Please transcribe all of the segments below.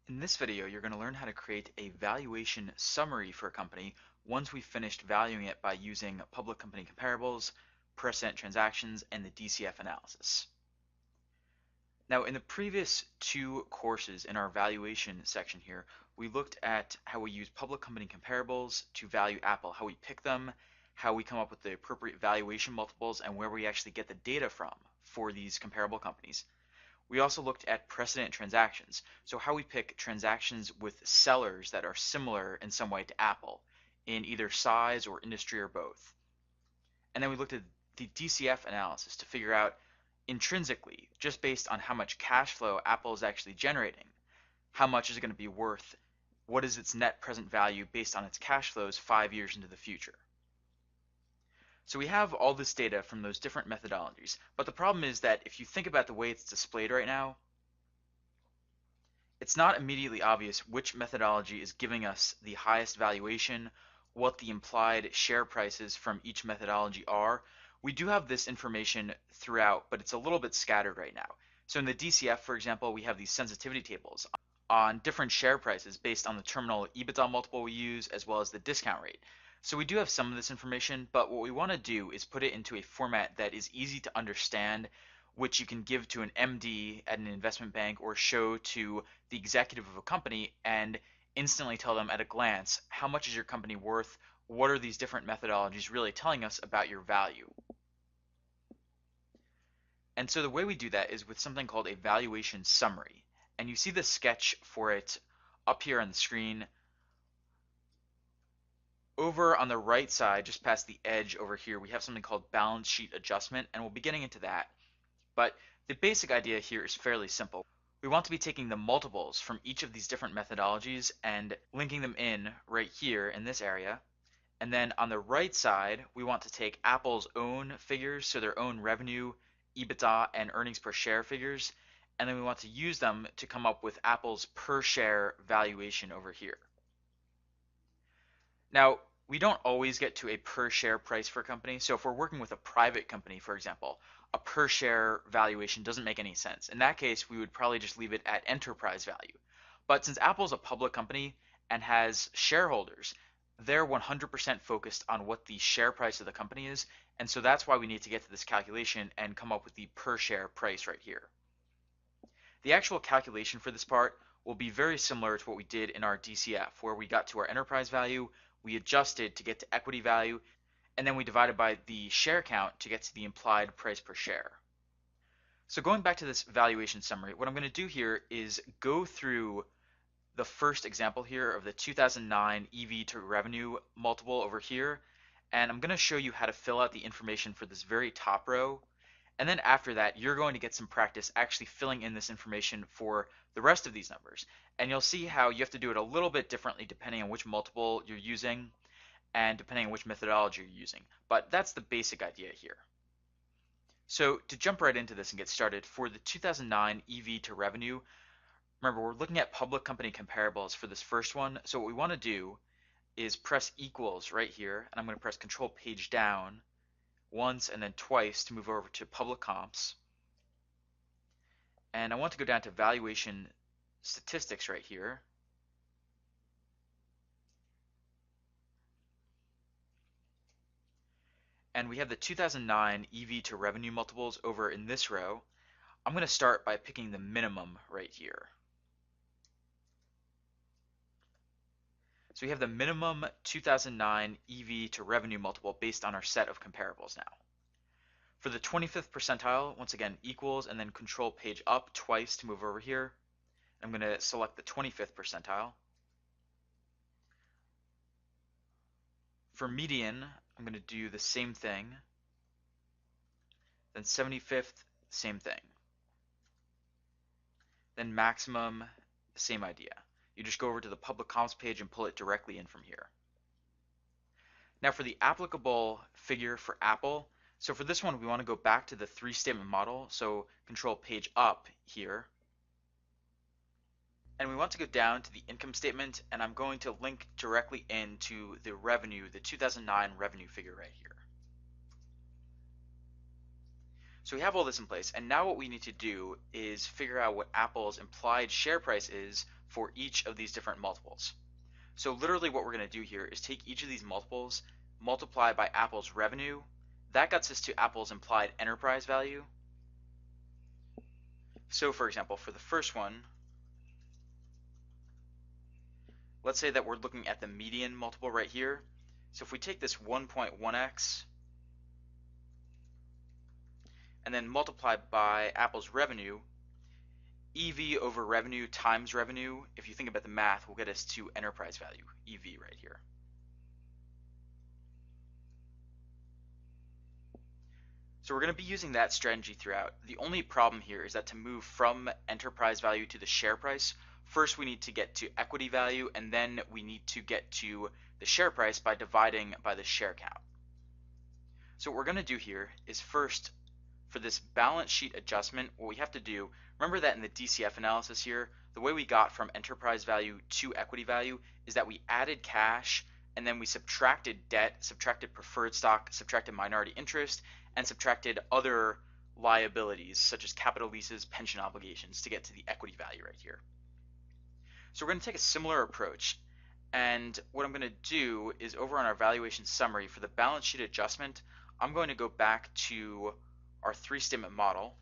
In this video, you're going to learn how to create a valuation summary for a company once we've finished valuing it by using public company comparables, precedent transactions, and the DCF analysis. Now, in the previous two courses in our valuation section here, we looked at how we use public company comparables to value Apple, how we pick them, how we come up with the appropriate valuation multiples, and where we actually get the data from for these comparable companies. We also looked at precedent transactions, so how we pick transactions with sellers that are similar in some way to Apple, in either size or industry or both. And then we looked at the DCF analysis to figure out intrinsically, just based on how much cash flow Apple is actually generating, how much is it going to be worth, what is its net present value based on its cash flows 5 years into the future. So we have all this data from those different methodologies, but the problem is that if you think about the way it's displayed right now, it's not immediately obvious which methodology is giving us the highest valuation, what the implied share prices from each methodology are. We do have this information throughout, but it's a little bit scattered right now. So in the DCF, for example, we have these sensitivity tables on different share prices based on the terminal EBITDA multiple we use, as well as the discount rate. So we do have some of this information, but what we want to do is put it into a format that is easy to understand, which you can give to an MD at an investment bank or show to the executive of a company and instantly tell them at a glance, how much is your company worth? What are these different methodologies really telling us about your value? And so the way we do that is with something called a valuation summary. And you see the sketch for it up here on the screen. Over on the right side, just past the edge over here, we have something called balance sheet adjustment, and we'll be getting into that. But the basic idea here is fairly simple. We want to be taking the multiples from each of these different methodologies and linking them in right here in this area. And then on the right side, we want to take Apple's own figures, so their own revenue, EBITDA, and earnings per share figures, and then we want to use them to come up with Apple's per share valuation over here. Now, we don't always get to a per share price for a company. So if we're working with a private company, for example, a per share valuation doesn't make any sense. In that case, we would probably just leave it at enterprise value. But since Apple's a public company and has shareholders, they're 100% focused on what the share price of the company is. And so that's why we need to get to this calculation and come up with the per share price right here. The actual calculation for this part will be very similar to what we did in our DCF, where we got to our enterprise value, we adjusted to get to equity value, and then we divided by the share count to get to the implied price per share. So going back to this valuation summary, what I'm going to do here is go through the first example here of the 2009 EV to revenue multiple over here, and I'm going to show you how to fill out the information for this very top row. And then after that, you're going to get some practice actually filling in this information for the rest of these numbers. And you'll see how you have to do it a little bit differently depending on which multiple you're using and depending on which methodology you're using. But that's the basic idea here. So to jump right into this and get started, for the 2009 EV to revenue, remember we're looking at public company comparables for this first one. So what we want to do is press equals right here, and I'm going to press Control Page Down once and then twice to move over to public comps. And I want to go down to valuation statistics right here. And we have the 2009 EV to revenue multiples over in this row. I'm going to start by picking the minimum right here. So we have the minimum 2009 EV to revenue multiple based on our set of comparables now. For the 25th percentile, once again, equals and then Control Page Up twice to move over here. I'm going to select the 25th percentile. For median, I'm going to do the same thing. Then 75th, same thing. Then maximum, same idea. You just go over to the public comps page and pull it directly in from here. Now for the applicable figure for Apple, so for this one we want to go back to the three-statement model, so Control Page Up here. And we want to go down to the income statement, and I'm going to link directly into the revenue, the 2009 revenue figure right here. So we have all this in place, and now what we need to do is figure out what Apple's implied share price is for each of these different multiples. So literally what we're going to do here is take each of these multiples, multiply by Apple's revenue. That gets us to Apple's implied enterprise value. So for example, for the first one, let's say that we're looking at the median multiple right here. So if we take this 1.1x and then multiply by Apple's revenue, EV over revenue times revenue, if you think about the math, will get us to enterprise value, EV right here. So we're going to be using that strategy throughout. The only problem here is that to move from enterprise value to the share price, first we need to get to equity value, and then we need to get to the share price by dividing by the share count. So what we're going to do here is first, for this balance sheet adjustment, what we have to do, remember that in the DCF analysis here, the way we got from enterprise value to equity value is that we added cash, and then we subtracted debt, subtracted preferred stock, subtracted minority interest, and subtracted other liabilities such as capital leases, pension obligations to get to the equity value right here. So we're going to take a similar approach, and what I'm going to do is over on our valuation summary for the balance sheet adjustment, I'm going to go back to our three-statement model.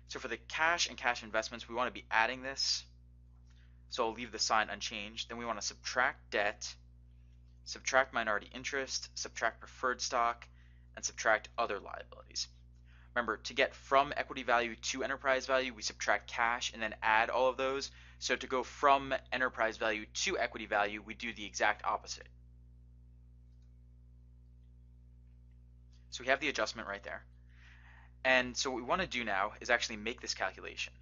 So for the cash and cash investments, we want to be adding this. So I'll leave the sign unchanged. Then we want to subtract debt, subtract minority interest, subtract preferred stock, and subtract other liabilities. Remember, to get from equity value to enterprise value, we subtract cash and then add all of those. So to go from enterprise value to equity value, we do the exact opposite. So we have the adjustment right there. And so what we want to do now is actually make this calculation.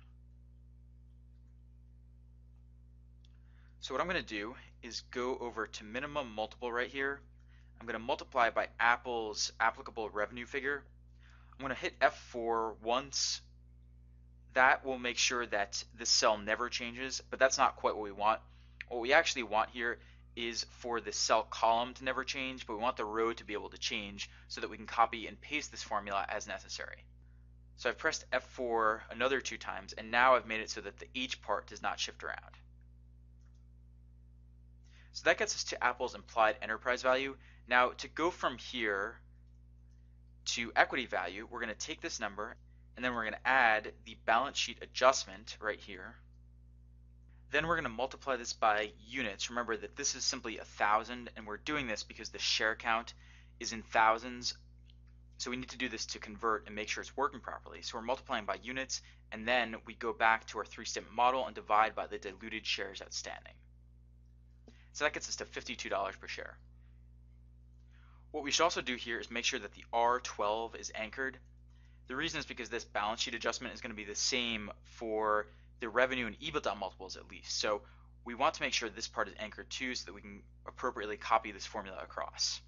So what I'm going to do is go over to minimum multiple right here. I'm going to multiply by Apple's applicable revenue figure. I'm going to hit F4 once. That will make sure that this cell never changes, but that's not quite what we want. What we actually want here is for the cell column to never change, but we want the row to be able to change so that we can copy and paste this formula as necessary. So I've pressed F4 another 2 times, and now I've made it so that the H part does not shift around. So that gets us to Apple's implied enterprise value. Now to go from here to equity value, we're going to take this number and then we're going to add the balance sheet adjustment right here. Then we're going to multiply this by units. Remember that this is simply 1,000, and we're doing this because the share count is in thousands. So we need to do this to convert and make sure it's working properly. So we're multiplying by units, and then we go back to our three-statement model and divide by the diluted shares outstanding. So that gets us to $52 per share. What we should also do here is make sure that the R12 is anchored. The reason is because this balance sheet adjustment is going to be the same for the revenue and EBITDA multiples at least. So we want to make sure this part is anchored too so that we can appropriately copy this formula across.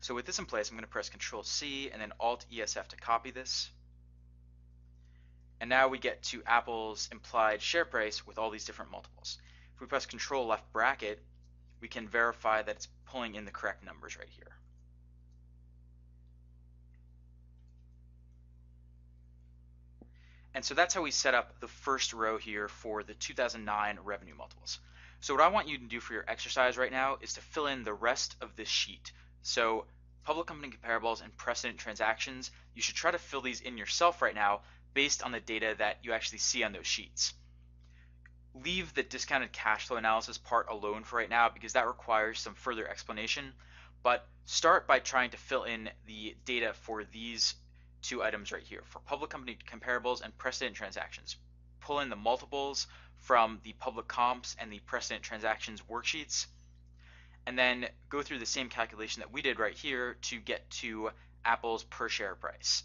So with this in place, I'm going to press Control C and then Alt ESF to copy this. And now we get to Apple's implied share price with all these different multiples. If we press Control left bracket, we can verify that it's pulling in the correct numbers right here. And so that's how we set up the first row here for the 2009 revenue multiples. So what I want you to do for your exercise right now is to fill in the rest of this sheet. So public company comparables and precedent transactions, you should try to fill these in yourself right now based on the data that you actually see on those sheets. Leave the discounted cash flow analysis part alone for right now because that requires some further explanation, but start by trying to fill in the data for these 2 items right here for public company comparables and precedent transactions. Pull in the multiples from the public comps and the precedent transactions worksheets, and then go through the same calculation that we did right here to get to Apple's per share price.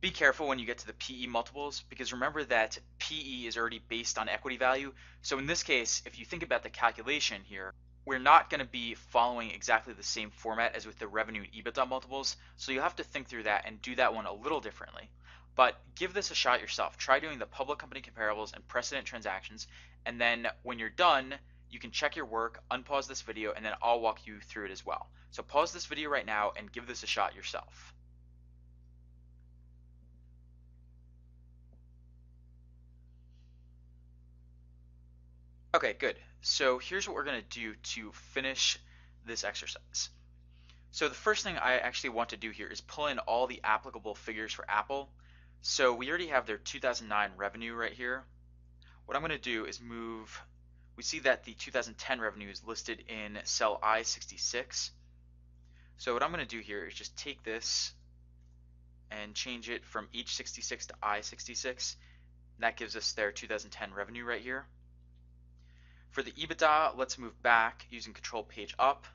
Be careful when you get to the PE multiples because remember that PE is already based on equity value. So in this case, if you think about the calculation here, we're not going to be following exactly the same format as with the revenue and EBITDA multiples. So you'll have to think through that and do that one a little differently. But give this a shot yourself. Try doing the public company comparables and precedent transactions. And then when you're done, you can check your work, unpause this video, and then I'll walk you through it as well. So pause this video right now and give this a shot yourself. Okay, good. So here's what we're going to do to finish this exercise. So the first thing I actually want to do here is pull in all the applicable figures for Apple. So we already have their 2009 revenue right here. What I'm going to do is move, we see that the 2010 revenue is listed in cell I-66. So what I'm going to do here is just take this and change it from H66 to I-66. That gives us their 2010 revenue right here. For the EBITDA, let's move back using Control Page Up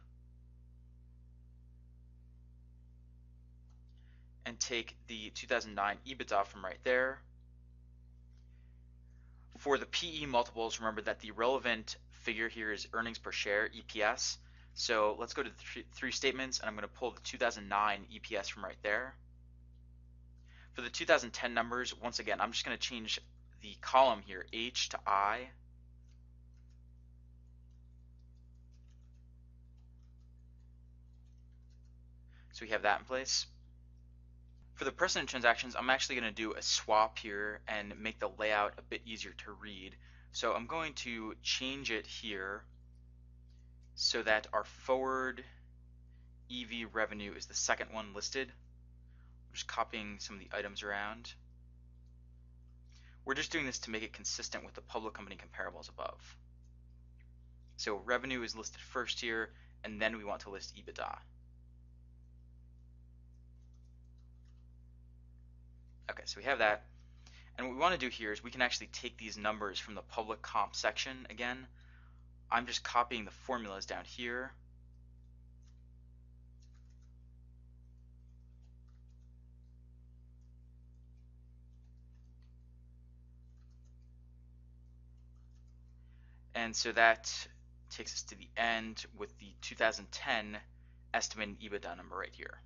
and take the 2009 EBITDA from right there. For the PE multiples, remember that the relevant figure here is earnings per share, EPS. So let's go to the three statements, and I'm going to pull the 2009 EPS from right there. For the 2010 numbers, once again, I'm just going to change the column here, H to I. So we have that in place. For the precedent transactions, I'm actually going to do a swap here and make the layout a bit easier to read. So I'm going to change it here so that our forward EV revenue is the second one listed. I'm just copying some of the items around. We're just doing this to make it consistent with the public company comparables above. So revenue is listed first here, and then we want to list EBITDA. Okay, so we have that. And what we want to do here is we can actually take these numbers from the public comp section again. I'm just copying the formulas down here. And so that takes us to the end with the 2010 estimated EBITDA number right here.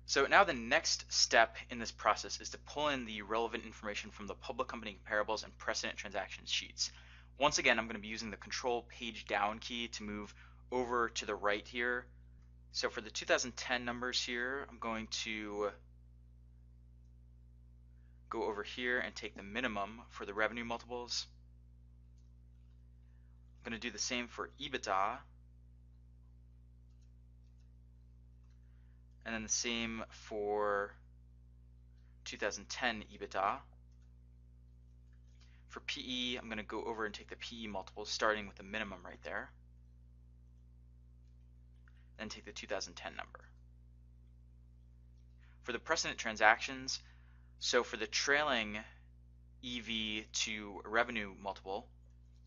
So now the next step in this process is to pull in the relevant information from the public company comparables and precedent transactions sheets. Once again, I'm going to be using the Control Page Down key to move over to the right here. So for the 2010 numbers here, I'm going to go over here and take the minimum for the revenue multiples. I'm going to do the same for EBITDA. And then the same for 2010 EBITDA. For PE, I'm going to go over and take the PE multiples starting with the minimum right there. Then take the 2010 number. For the precedent transactions, so for the trailing EV to revenue multiple,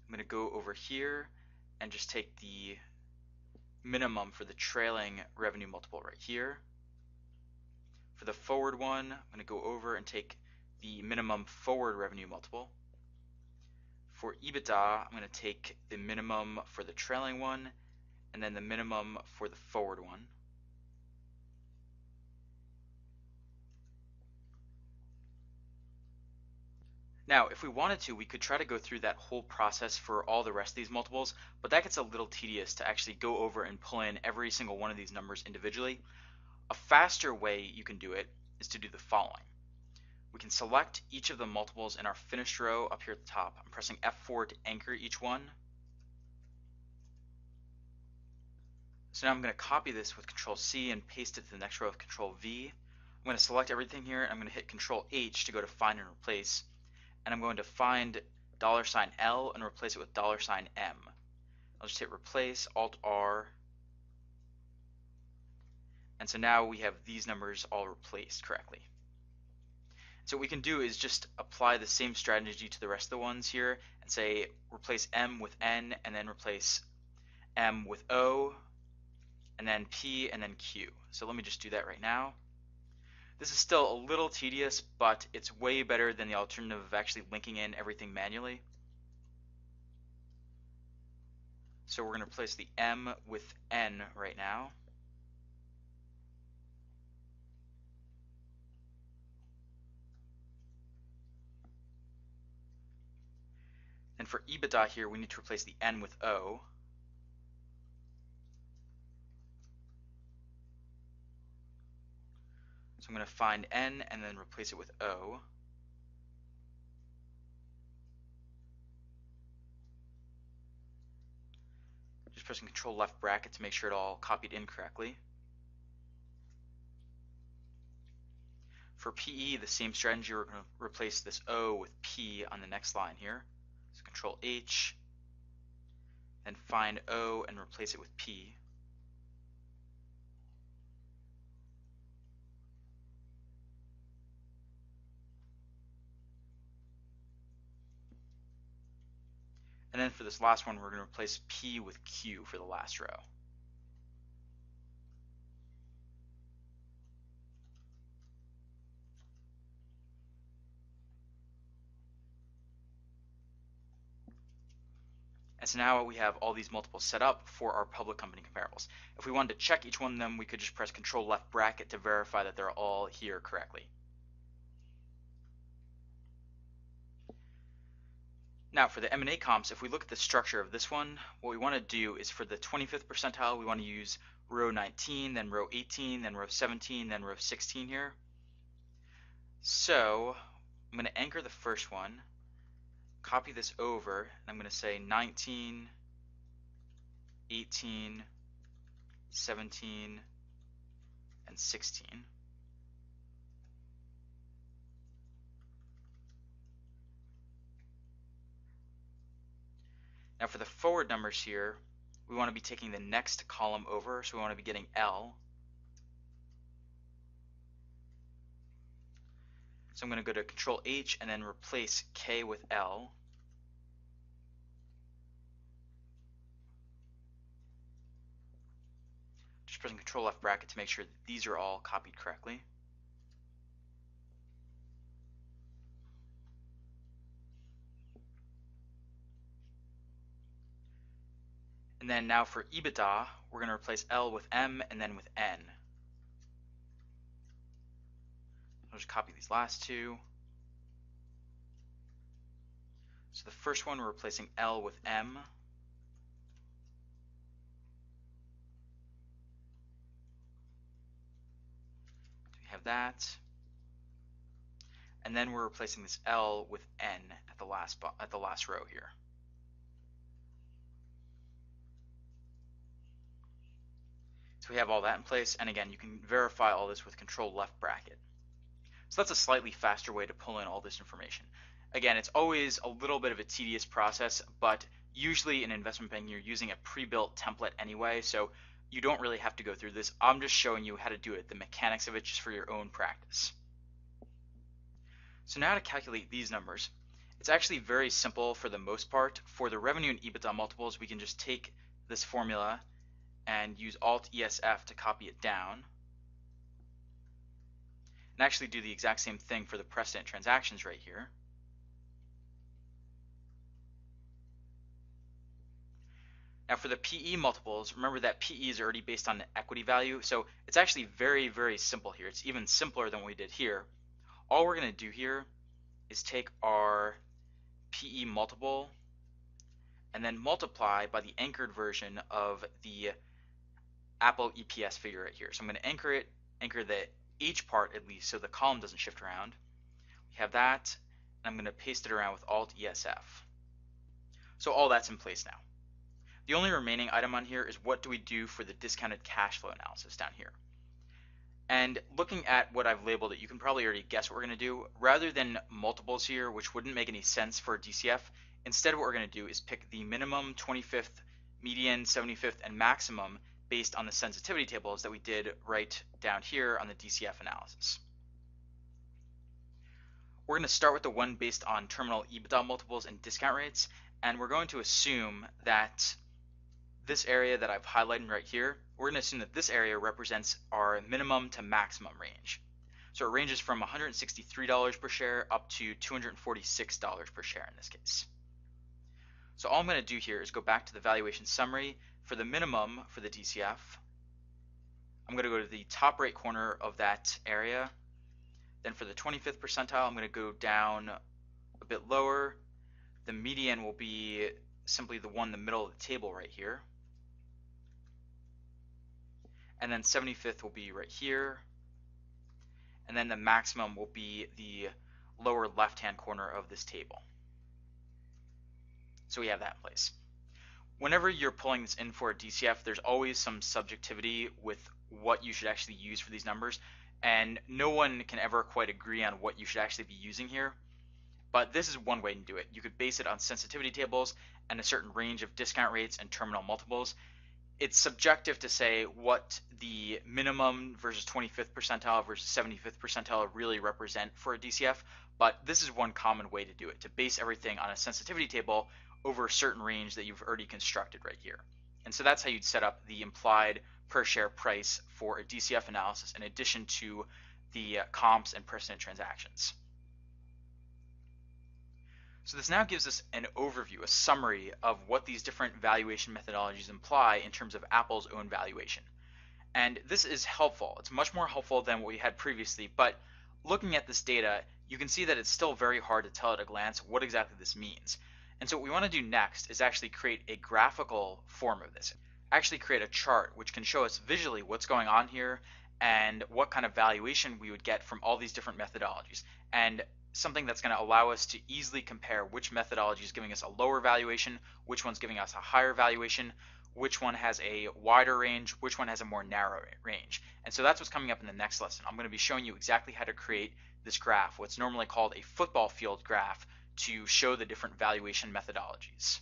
I'm going to go over here and just take the minimum for the trailing revenue multiple right here. For the forward one, I'm going to go over and take the minimum forward revenue multiple. For EBITDA, I'm going to take the minimum for the trailing one and then the minimum for the forward one. Now, if we wanted to, we could try to go through that whole process for all the rest of these multiples, but that gets a little tedious to actually go over and pull in every single one of these numbers individually. A faster way you can do it is to do the following. We can select each of the multiples in our finished row up here at the top. I'm pressing F4 to anchor each one. So now I'm going to copy this with Control C and paste it to the next row with Control V. I'm going to select everything here and I'm going to hit Control H to go to find and replace. And I'm going to find $L and replace it with $M. I'll just hit replace, Alt R. And so now we have these numbers all replaced correctly. So what we can do is just apply the same strategy to the rest of the ones here and say replace M with N and then replace M with O and then P and then Q. So let me just do that right now. This is still a little tedious, but it's way better than the alternative of actually linking in everything manually. So we're going to replace the M with N right now. And for EBITDA here, we need to replace the N with O. So I'm going to find N and then replace it with O. pressing Control left bracket to make sure it all copied in correctly. For PE, the same strategy, we're going to replace this O with P on the next line here. So Control H, then find O and replace it with P. And then for this last one, we're going to replace P with Q for the last row. And so now we have all these multiples set up for our public company comparables. If we wanted to check each one of them, we could just press Control left bracket to verify that they're all here correctly. Now for the M&A comps, if we look at the structure of this one, what we want to do is for the 25th percentile, we want to use row 19, then row 18, then row 17, then row 16 here. So I'm going to anchor the first one, copy this over, and I'm going to say 19, 18, 17, and 16. Now for the forward numbers here, we want to be taking the next column over, so we want to be getting L. So I'm going to go to Control H and then replace K with L. Just pressing Control left bracket to make sure that these are all copied correctly. And then now for EBITDA, we're going to replace L with M and then with N. I'll just copy these last two. So the first one, we're replacing L with M. We have that. And then we're replacing this L with N at the last row here. So we have all that in place, and again, you can verify all this with Control left bracket. So that's a slightly faster way to pull in all this information. Again, it's always a little bit of a tedious process, but usually in investment banking you're using a pre-built template anyway, so you don't really have to go through this. I'm just showing you how to do it, the mechanics of it, just for your own practice. So now to calculate these numbers, it's actually very simple for the most part. For the revenue and EBITDA multiples, we can just take this formula and use Alt-ESF to copy it down, and actually do the exact same thing for the precedent transactions right here. Now for the PE multiples, remember that PE is already based on the equity value, so it's actually very, very simple here. It's even simpler than what we did here. All we're going to do here is take our PE multiple and then multiply by the anchored version of the Apple EPS figure right here. So I'm going to anchor the H part at least so the column doesn't shift around. We have that, and I'm going to paste it around with Alt-ESF. So all that's in place now. The only remaining item on here is what do we do for the discounted cash flow analysis down here. And looking at what I've labeled it, you can probably already guess what we're going to do. Rather than multiples here, which wouldn't make any sense for a DCF, instead what we're going to do is pick the minimum, 25th, median, 75th, and maximum based on the sensitivity tables that we did right down here on the DCF analysis. We're going to start with the one based on terminal EBITDA multiples and discount rates, and we're going to assume that this area that I've highlighted right here, we're going to assume that this area represents our minimum to maximum range. So it ranges from $163 per share up to $246 per share in this case. So all I'm going to do here is go back to the valuation summary. For the minimum for the DCF, I'm going to go to the top right corner of that area. Then for the 25th percentile, I'm going to go down a bit lower. The median will be simply the one in the middle of the table right here. And then 75th will be right here. And then the maximum will be the lower left-hand corner of this table. So we have that in place. Whenever you're pulling this in for a DCF, there's always some subjectivity with what you should actually use for these numbers, and no one can ever quite agree on what you should actually be using here. But this is one way to do it. You could base it on sensitivity tables and a certain range of discount rates and terminal multiples. It's subjective to say what the minimum versus 25th percentile versus 75th percentile really represent for a DCF, but this is one common way to do it, to base everything on a sensitivity table over a certain range that you've already constructed right here. And so that's how you'd set up the implied per share price for a DCF analysis in addition to the comps and precedent transactions. So this now gives us an overview, a summary of what these different valuation methodologies imply in terms of Apple's own valuation. And this is helpful. It's much more helpful than what we had previously, but looking at this data, you can see that it's still very hard to tell at a glance what exactly this means. And so what we want to do next is actually create a graphical form of this. Actually create a chart which can show us visually what's going on here and what kind of valuation we would get from all these different methodologies. And something that's going to allow us to easily compare which methodology is giving us a lower valuation, which one's giving us a higher valuation, which one has a wider range, which one has a more narrow range. And so that's what's coming up in the next lesson. I'm going to be showing you exactly how to create this graph, what's normally called a football field graph, to show the different valuation methodologies.